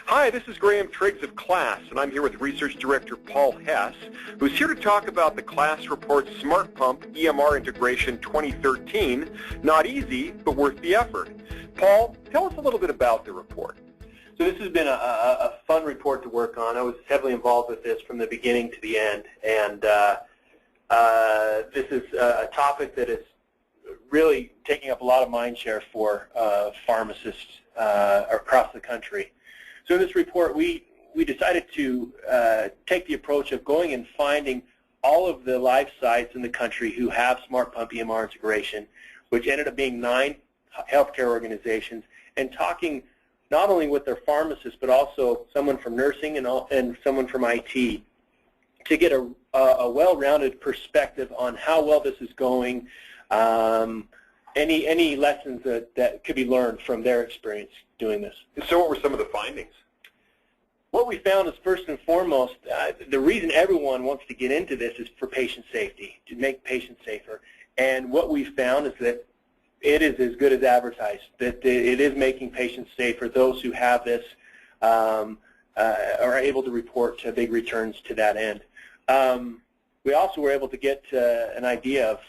Hi, this is Graham Triggs of CLASS, and I'm here with Research Director Paul Hess, who's here to talk about the CLASS Report Smart Pump EMR Integration 2013. Not easy, but worth the effort. Paul, tell us a little bit about the report. So this has been a fun report to work on. I was heavily involved with this from the beginning to the end, and this is a topic that is really taking up a lot of mind share for pharmacists across the country. So in this report, we decided to take the approach of going and finding all of the live sites in the country who have Smart Pump EMR integration, which ended up being 9 healthcare organizations, and talking not only with their pharmacists, but also someone from nursing and someone from IT to get a well-rounded perspective on how well this is going, any lessons that could be learned from their experience doing this. So what were some of the findings? What we found is, first and foremost, the reason everyone wants to get into this is for patient safety, to make patients safer. And what we found is that it is as good as advertised, that it is making patients safer. Those who have this are able to report big returns to that end. We also were able to get an idea of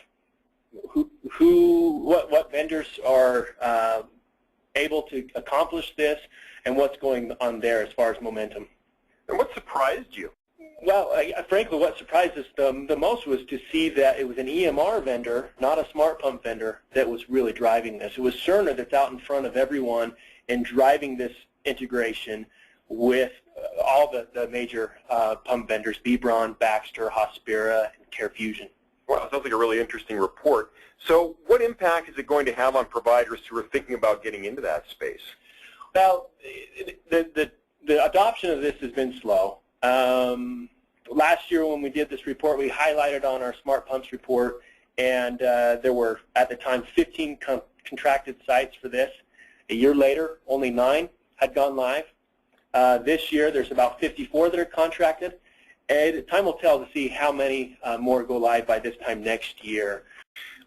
what vendors are able to accomplish this and what's going on there as far as momentum. And what surprised you? Well, frankly, what surprised us the most was to see that it was an EMR vendor, not a smart pump vendor, that was really driving this. It was Cerner that's out in front of everyone and driving this integration with all the major pump vendors, B. Braun, Baxter, Hospira, and CareFusion. Well, it sounds like a really interesting report. So what impact is it going to have on providers who are thinking about getting into that space? Well, the adoption of this has been slow. Last year when we did this report, we highlighted on our Smart Pumps report, and there were, at the time, 15 contracted sites for this. A year later, only 9 had gone live. This year, there's about 54 that are contracted, and time will tell to see how many more go live by this time next year.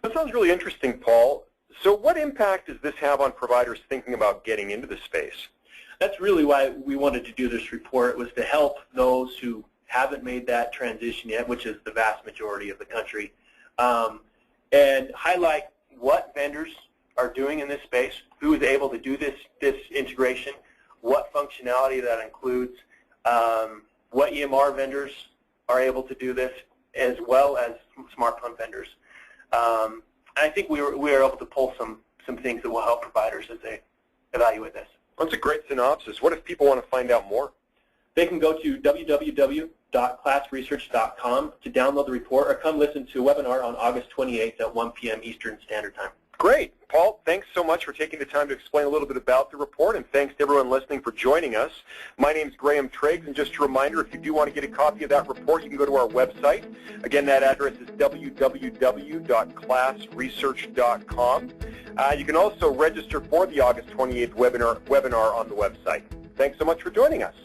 That sounds really interesting, Paul. So what impact does this have on providers thinking about getting into the space? That's really why we wanted to do this report, was to help those who haven't made that transition yet, which is the vast majority of the country, and highlight what vendors are doing in this space, who is able to do this integration, what functionality that includes, what EMR vendors are able to do this, as well as smart pump vendors. I think we were able to pull some things that will help providers as they evaluate this. That's a great synopsis. What if people want to find out more? They can go to www.classresearch.com to download the report, or come listen to a webinar on August 28th at 1 p.m. Eastern Standard Time. Great. Paul, thanks so much for taking the time to explain a little bit about the report, and thanks to everyone listening for joining us. My name is Graham Triggs, and just a reminder, if you do want to get a copy of that report, you can go to our website. Again, that address is www.classresearch.com. You can also register for the August 28th webinar on the website. Thanks so much for joining us.